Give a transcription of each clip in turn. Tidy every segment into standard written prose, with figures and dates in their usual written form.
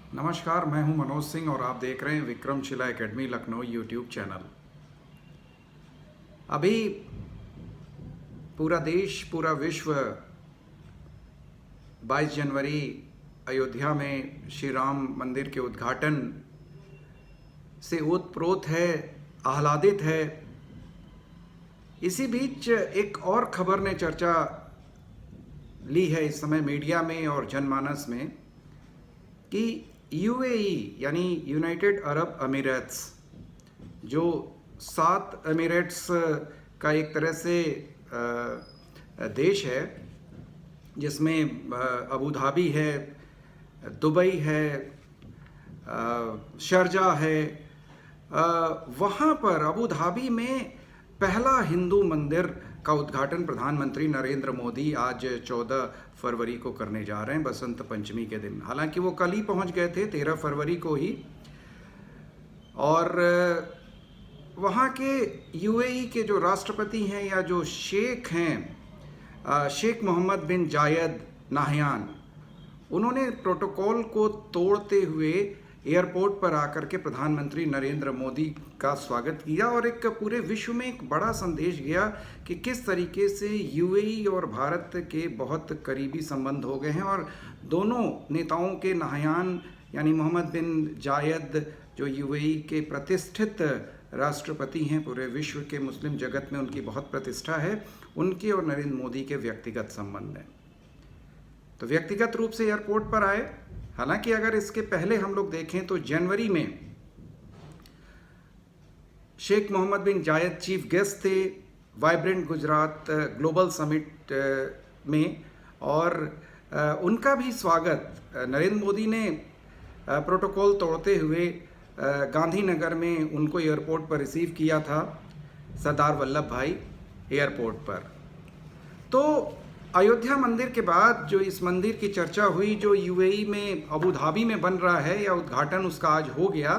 नमस्कार, मैं हूं मनोज सिंह और आप देख रहे हैं Vikramshila academy Lucknow YouTube channel. अभी पूरा देश, पूरा विश्व 22 जनवरी अयोध्या में श्री राम मंदिर के उद्घाटन से ओतप्रोत है, आह्लादित है। इसी बीच एक और खबर ने चर्चा ली है इस समय मीडिया में और जनमानस में कि यूएई यानी यूनाइटेड अरब अमीरात्स, जो 7 अमीरात्स का एक तरह से देश है, जिसमें अबू धाबी है, दुबई है, शारजाह है, वहाँ पर अबू धाबी में पहला हिंदू मंदिर का उद्घाटन प्रधानमंत्री नरेंद्र मोदी आज 14 फरवरी को करने जा रहे हैं, बसंत पंचमी के दिन। हालांकि वो कल ही पहुंच गए थे, 13 फरवरी को ही। और वहाँ के यूएई के जो राष्ट्रपति हैं या जो शेख हैं, शेख मोहम्मद बिन जायद नाहयान, उन्होंने प्रोटोकॉल को तोड़ते हुए एयरपोर्ट पर आकर के प्रधानमंत्री नरेंद्र मोदी का स्वागत किया और एक पूरे विश्व में एक बड़ा संदेश गया कि किस तरीके से यूएई और भारत के बहुत करीबी संबंध हो गए हैं। और दोनों नेताओं के नाहयान यानी मोहम्मद बिन जायद, जो यूएई के प्रतिष्ठित राष्ट्रपति हैं, पूरे विश्व के मुस्लिम जगत में उनकी बहुत प्रतिष्ठा है, उनके और नरेंद्र मोदी के व्यक्तिगत संबंध हैं। तो व्यक्तिगत रूप से एयरपोर्ट पर आए। हालांकि अगर इसके पहले हम लोग देखें तो जनवरी में शेख मोहम्मद बिन जायद चीफ गेस्ट थे वाइब्रेंट गुजरात ग्लोबल समिट में, और उनका भी स्वागत नरेंद्र मोदी ने प्रोटोकॉल तोड़ते हुए गांधीनगर में उनको एयरपोर्ट पर रिसीव किया था, सरदार वल्लभ भाई एयरपोर्ट पर। तो अयोध्या मंदिर के बाद जो इस मंदिर की चर्चा हुई, जो यूएई में अबू धाबी में बन रहा है, या उद्घाटन उसका आज हो गया,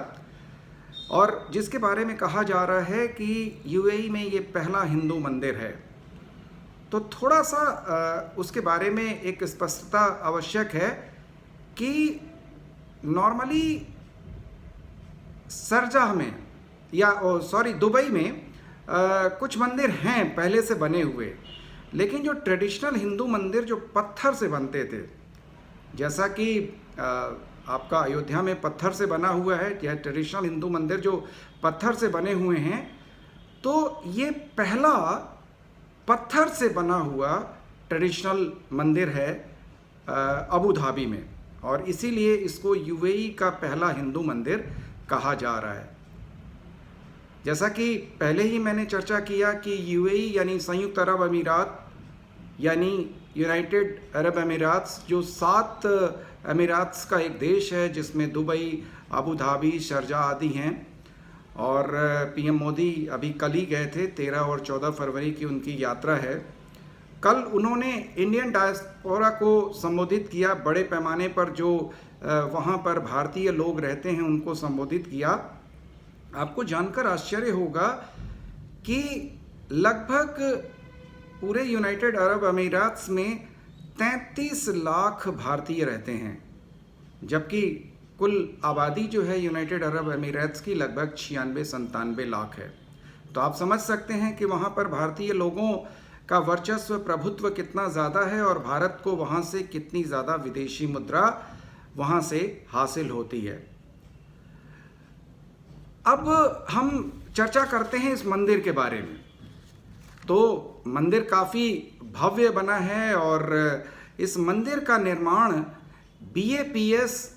और जिसके बारे में कहा जा रहा है कि यूएई में ये पहला हिंदू मंदिर है। तो थोड़ा सा उसके बारे में एक स्पष्टता आवश्यक है कि नॉर्मली शारजाह में या दुबई में कुछ मंदिर हैं पहले से बने हुए, लेकिन जो ट्रेडिशनल हिंदू मंदिर जो पत्थर से बनते थे, जैसा कि आपका अयोध्या में पत्थर से बना हुआ है, या ट्रेडिशनल हिंदू मंदिर जो पत्थर से बने हुए हैं, तो ये पहला पत्थर से बना हुआ ट्रेडिशनल मंदिर है अबू धाबी में, और इसीलिए इसको यूएई का पहला हिंदू मंदिर कहा जा रहा है। जैसा कि पहले ही मैंने चर्चा किया कि यूएई यानी संयुक्त अरब अमीरात यानी यूनाइटेड अरब अमीरात्स, जो 7 अमीरात्स का एक देश है, जिसमें दुबई, अबू धाबी, शारजाह आदि हैं। और पीएम मोदी अभी कल ही गए थे, 13 और 14 फरवरी की उनकी यात्रा है। कल उन्होंने इंडियन डायस्पोरा को संबोधित किया, बड़े पैमाने पर जो वहाँ पर भारतीय लोग रहते हैं उनको संबोधित किया। आपको जानकर आश्चर्य होगा कि लगभग पूरे यूनाइटेड अरब अमीरात्स में 33 लाख भारतीय रहते हैं, जबकि कुल आबादी जो है यूनाइटेड अरब अमीरात्स की लगभग 96-97 लाख है। तो आप समझ सकते हैं कि वहाँ पर भारतीय लोगों का वर्चस्व, प्रभुत्व कितना ज़्यादा है, और भारत को वहाँ से कितनी ज़्यादा विदेशी मुद्रा वहाँ से हासिल होती है। अब हम चर्चा करते हैं इस मंदिर के बारे में। तो मंदिर काफ़ी भव्य बना है, और इस मंदिर का निर्माण बीएपीएस,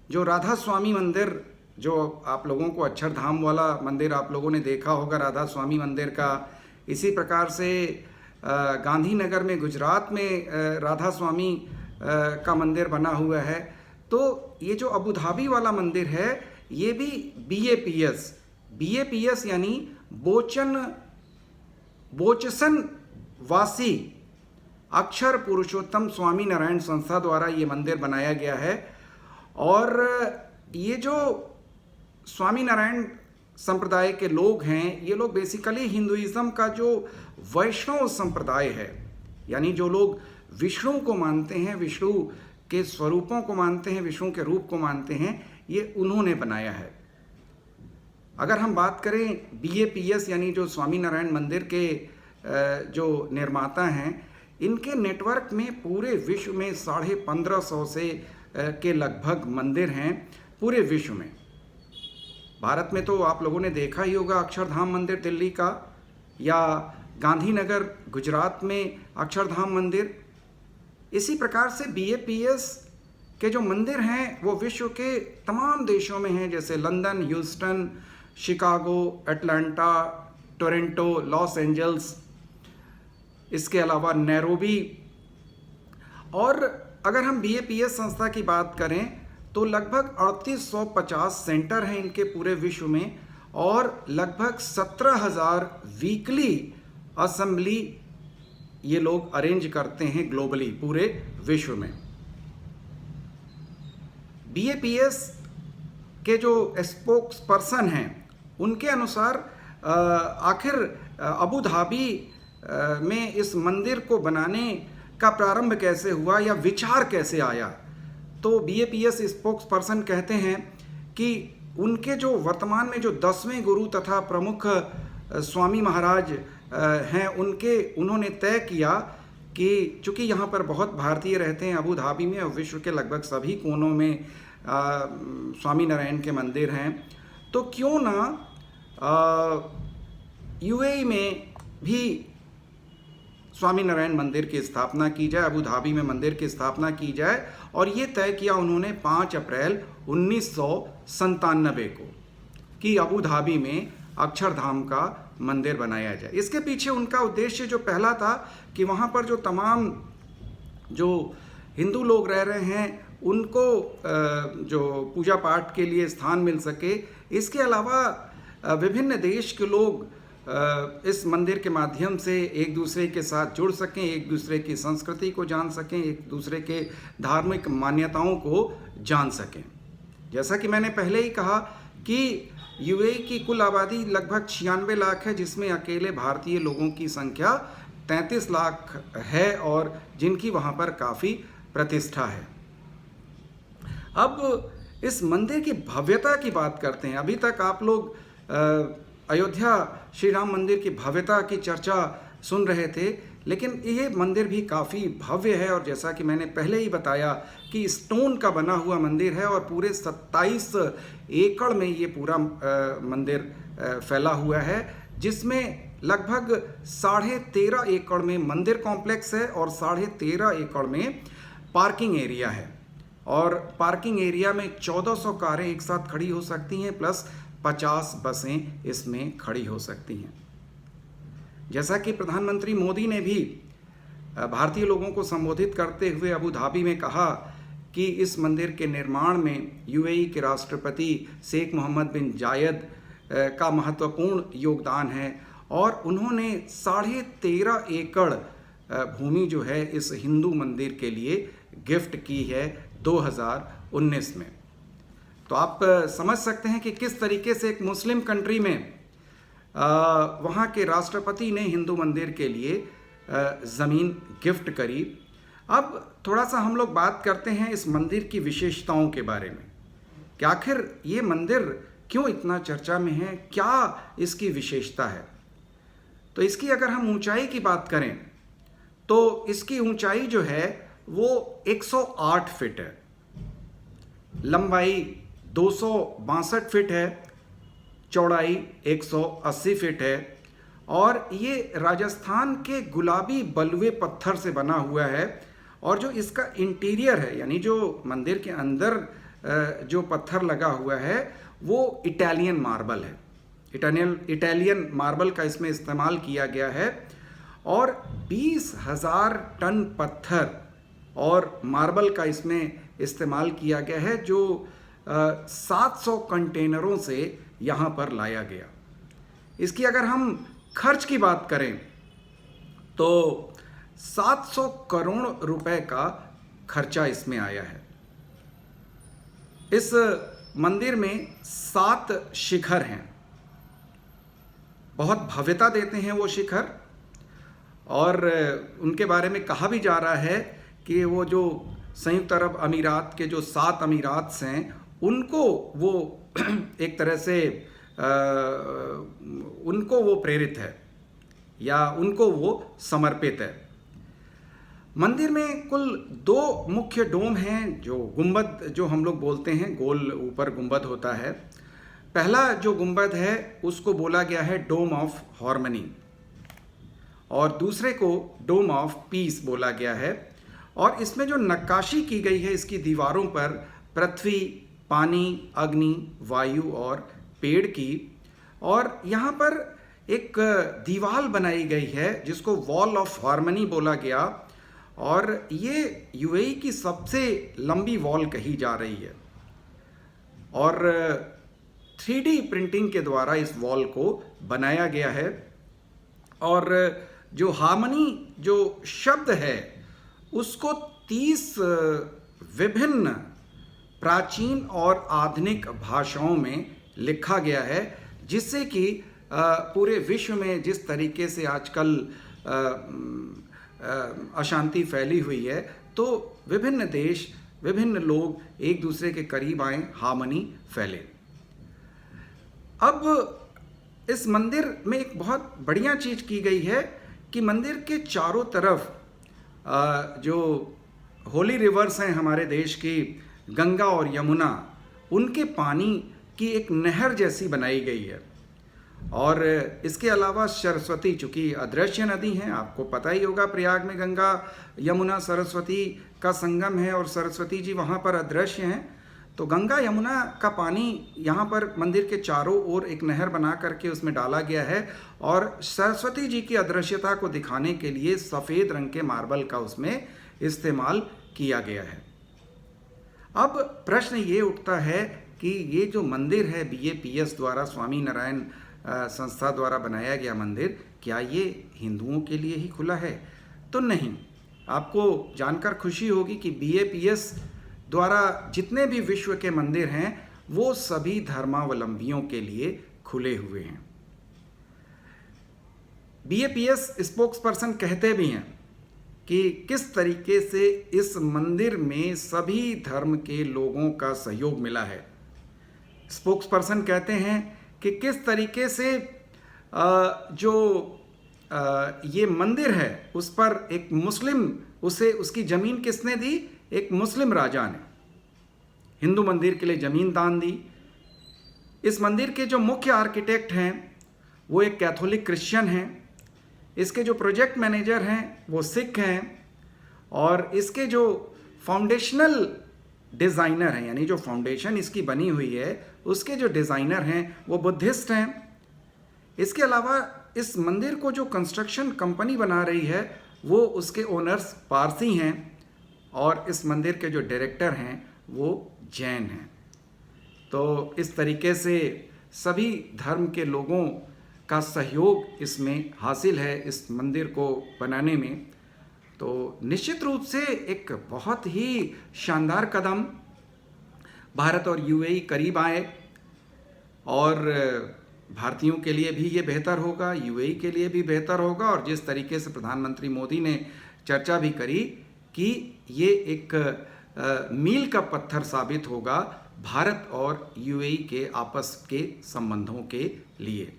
जो राधा स्वामी मंदिर, जो आप लोगों को अक्षरधाम वाला मंदिर आप लोगों ने देखा होगा राधा स्वामी मंदिर का, इसी प्रकार से गांधीनगर में गुजरात में राधा स्वामी का मंदिर बना हुआ है। तो ये जो अबू धाबी वाला मंदिर है, ये भी बीएपीएस यानी बोचसन वासी अक्षर पुरुषोत्तम स्वामी नारायण संस्था द्वारा ये मंदिर बनाया गया है। और ये जो स्वामी नारायण संप्रदाय के लोग हैं, ये लोग बेसिकली हिंदुइज्म का जो वैष्णव संप्रदाय है, यानी जो लोग विष्णु को मानते हैं, विष्णु के स्वरूपों को मानते हैं, विष्णु के रूप को मानते हैं, ये उन्होंने बनाया है। अगर हम बात करें BAPS यानी जो स्वामीनारायण मंदिर के जो निर्माता हैं, इनके नेटवर्क में पूरे विश्व में 1550 से के लगभग मंदिर हैं पूरे विश्व में। भारत में तो आप लोगों ने देखा ही होगा अक्षरधाम मंदिर दिल्ली का, या गांधीनगर गुजरात में अक्षरधाम मंदिर। इसी प्रकार से BAPS के जो मंदिर हैं वो विश्व के तमाम देशों में हैं, जैसे London, Houston, Chicago, Atlanta, Toronto, Los Angeles, इसके अलावा नैरोबी। और अगर हम BAPS संस्था की बात करें तो लगभग 3850 सेंटर हैं इनके पूरे विश्व में, और लगभग 17,000 वीकली असेंबली ये लोग अरेंज करते हैं ग्लोबली पूरे विश्व में। BAPS के जो स्पोक्स पर्सन हैं उनके अनुसार आखिर अबू धाबी में इस मंदिर को बनाने का प्रारंभ कैसे हुआ या विचार कैसे आया, तो BAPS स्पोक्स पर्सन कहते हैं कि उनके जो वर्तमान में जो 10वें गुरु तथा प्रमुख स्वामी महाराज हैं, उन्होंने तय किया कि चूँकि यहाँ पर बहुत भारतीय रहते हैं अबू धाबी में, और विश्व के लगभग सभी कोनों में स्वामी नारायण के मंदिर हैं, तो क्यों ना UAE में भी स्वामी नारायण मंदिर की स्थापना की जाए, अबू धाबी में मंदिर की स्थापना की जाए। और ये तय किया उन्होंने 5 अप्रैल 1997 को कि अबू धाबी में अक्षरधाम का मंदिर बनाया जाए। इसके पीछे उनका उद्देश्य जो पहला था कि वहाँ पर जो तमाम जो हिंदू लोग रह रहे हैं उनको जो पूजा पाठ के लिए स्थान मिल सके। इसके अलावा विभिन्न देश के लोग इस मंदिर के माध्यम से एक दूसरे के साथ जुड़ सकें, एक दूसरे की संस्कृति को जान सकें, एक दूसरे के धार्मिक मान्यताओं को जान सकें। जैसा कि मैंने पहले ही कहा कि UAE की कुल आबादी लगभग 96 लाख है, जिसमें अकेले भारतीय लोगों की संख्या 33 लाख है और जिनकी वहाँ पर काफ़ी प्रतिष्ठा है। अब इस मंदिर की भव्यता की बात करते हैं। अभी तक आप लोग अयोध्या श्री राम मंदिर की भव्यता की चर्चा सुन रहे थे, लेकिन ये मंदिर भी काफ़ी भव्य है। और जैसा कि मैंने पहले ही बताया कि स्टोन का बना हुआ मंदिर है और पूरे 27 एकड़ में ये पूरा मंदिर फैला हुआ है, जिसमें लगभग 13.5 एकड़ में मंदिर कॉम्प्लेक्स है और 13.5 एकड़ में पार्किंग एरिया है। और पार्किंग एरिया में 1400 कारें एक साथ खड़ी हो सकती हैं, प्लस 50 बसें इसमें खड़ी हो सकती हैं। जैसा कि प्रधानमंत्री मोदी ने भी भारतीय लोगों को संबोधित करते हुए अबू धाबी में कहा कि इस मंदिर के निर्माण में UAE के राष्ट्रपति शेख मोहम्मद बिन जायद का महत्वपूर्ण योगदान है, और उन्होंने 13.5 एकड़ भूमि जो है इस हिंदू मंदिर के लिए गिफ्ट की है 2019 में। तो आप समझ सकते हैं कि किस तरीके से एक मुस्लिम कंट्री में वहाँ के राष्ट्रपति ने हिंदू मंदिर के लिए ज़मीन गिफ्ट करी। अब थोड़ा सा हम लोग बात करते हैं इस मंदिर की विशेषताओं के बारे में कि आखिर ये मंदिर क्यों इतना चर्चा में है, क्या इसकी विशेषता है। तो इसकी अगर हम ऊंचाई की बात करें तो इसकी ऊंचाई जो है वो 108 फीट है, लंबाई 262 फीट है, चौड़ाई 180 फीट है, और ये राजस्थान के गुलाबी बलुए पत्थर से बना हुआ है। और जो इसका इंटीरियर है, यानी जो मंदिर के अंदर जो पत्थर लगा हुआ है वो इटालियन मार्बल है। इटालियन मार्बल का इसमें इस्तेमाल किया गया है, और 20,000 टन पत्थर और मार्बल का इसमें इस्तेमाल किया गया है, जो 700 कंटेनरों से यहाँ पर लाया गया। इसकी अगर हम खर्च की बात करें तो 700 करोड़ रुपए का खर्चा इसमें आया है। इस मंदिर में 7 शिखर हैं, बहुत भव्यता देते हैं वो शिखर, और उनके बारे में कहा भी जा रहा है कि वो जो संयुक्त अरब अमीरात के जो 7 अमीरात हैं उनको वो एक तरह से उनको वो प्रेरित है या उनको वो समर्पित है। मंदिर में कुल 2 मुख्य डोम हैं, जो गुंबद जो हम लोग बोलते हैं, गोल ऊपर गुंबद होता है। पहला जो गुंबद है उसको बोला गया है डोम ऑफ हार्मनी और दूसरे को डोम ऑफ पीस बोला गया है। और इसमें जो नक्काशी की गई है इसकी दीवारों पर पृथ्वी, पानी, अग्नि, वायु और पेड़ की, और यहाँ पर एक दीवार बनाई गई है जिसको वॉल ऑफ हार्मनी बोला गया, और ये यूएई की सबसे लंबी वॉल कही जा रही है। और 3D प्रिंटिंग के द्वारा इस वॉल को बनाया गया है। और जो हार्मनी जो शब्द है उसको 30 विभिन्न प्राचीन और आधुनिक भाषाओं में लिखा गया है, जिससे कि पूरे विश्व में जिस तरीके से आजकल अशांति फैली हुई है, तो विभिन्न देश, विभिन्न लोग एक दूसरे के करीब आए, हार्मनी फैले। अब इस मंदिर में एक बहुत बढ़िया चीज़ की गई है कि मंदिर के चारों तरफ जो होली रिवर्स हैं हमारे देश की, गंगा और यमुना, उनके पानी की एक नहर जैसी बनाई गई है। और इसके अलावा सरस्वती, चूँकि अदृश्य नदी हैं, आपको पता ही होगा प्रयाग में गंगा यमुना सरस्वती का संगम है और सरस्वती जी वहाँ पर अदृश्य हैं। तो गंगा यमुना का पानी यहाँ पर मंदिर के चारों ओर एक नहर बना करके उसमें डाला गया है, और सरस्वती जी की अदृश्यता को दिखाने के लिए सफ़ेद रंग के मार्बल का उसमें इस्तेमाल किया गया है। अब प्रश्न ये उठता है कि ये जो मंदिर है BAPS द्वारा, स्वामी नारायण संस्था द्वारा बनाया गया मंदिर, क्या ये हिंदुओं के लिए ही खुला है? तो नहीं। आपको जानकर खुशी होगी कि BAPS द्वारा जितने भी विश्व के मंदिर हैं वो सभी धर्मावलंबियों के लिए खुले हुए हैं। BAPS स्पोक्स पर्सन कहते भी हैं कि किस तरीके से इस मंदिर में सभी धर्म के लोगों का सहयोग मिला है। स्पोक्स पर्सन कहते हैं कि किस तरीके से ये मंदिर है उस पर एक मुस्लिम, उसे उसकी ज़मीन किसने दी? एक मुस्लिम राजा ने हिंदू मंदिर के लिए ज़मीन दान दी। इस मंदिर के जो मुख्य आर्किटेक्ट हैं वो एक कैथोलिक क्रिश्चियन हैं। इसके जो प्रोजेक्ट मैनेजर हैं वो सिख हैं, और इसके जो फाउंडेशनल डिज़ाइनर हैं, यानी जो फाउंडेशन इसकी बनी हुई है उसके जो डिज़ाइनर हैं वो बुद्धिस्ट हैं। इसके अलावा इस मंदिर को जो कंस्ट्रक्शन कंपनी बना रही है वो उसके ओनर्स पारसी हैं, और इस मंदिर के जो डायरेक्टर हैं वो जैन हैं। तो इस तरीके से सभी धर्म के लोगों का सहयोग इसमें हासिल है इस मंदिर को बनाने में। तो निश्चित रूप से एक बहुत ही शानदार कदम, भारत और यूएई करीब आए, और भारतीयों के लिए भी ये बेहतर होगा, यूएई के लिए भी बेहतर होगा। और जिस तरीके से प्रधानमंत्री मोदी ने चर्चा भी करी कि ये एक मील का पत्थर साबित होगा भारत और यूएई के आपस के संबंधों के लिए।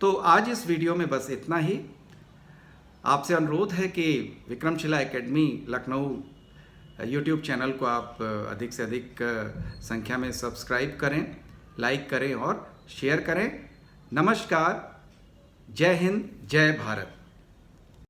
तो आज इस वीडियो में बस इतना ही। आपसे अनुरोध है कि Vikramshila academy Lucknow YouTube channel को आप अधिक से अधिक संख्या में सब्सक्राइब करें, लाइक करें और शेयर करें। नमस्कार, जय हिंद, जय भारत।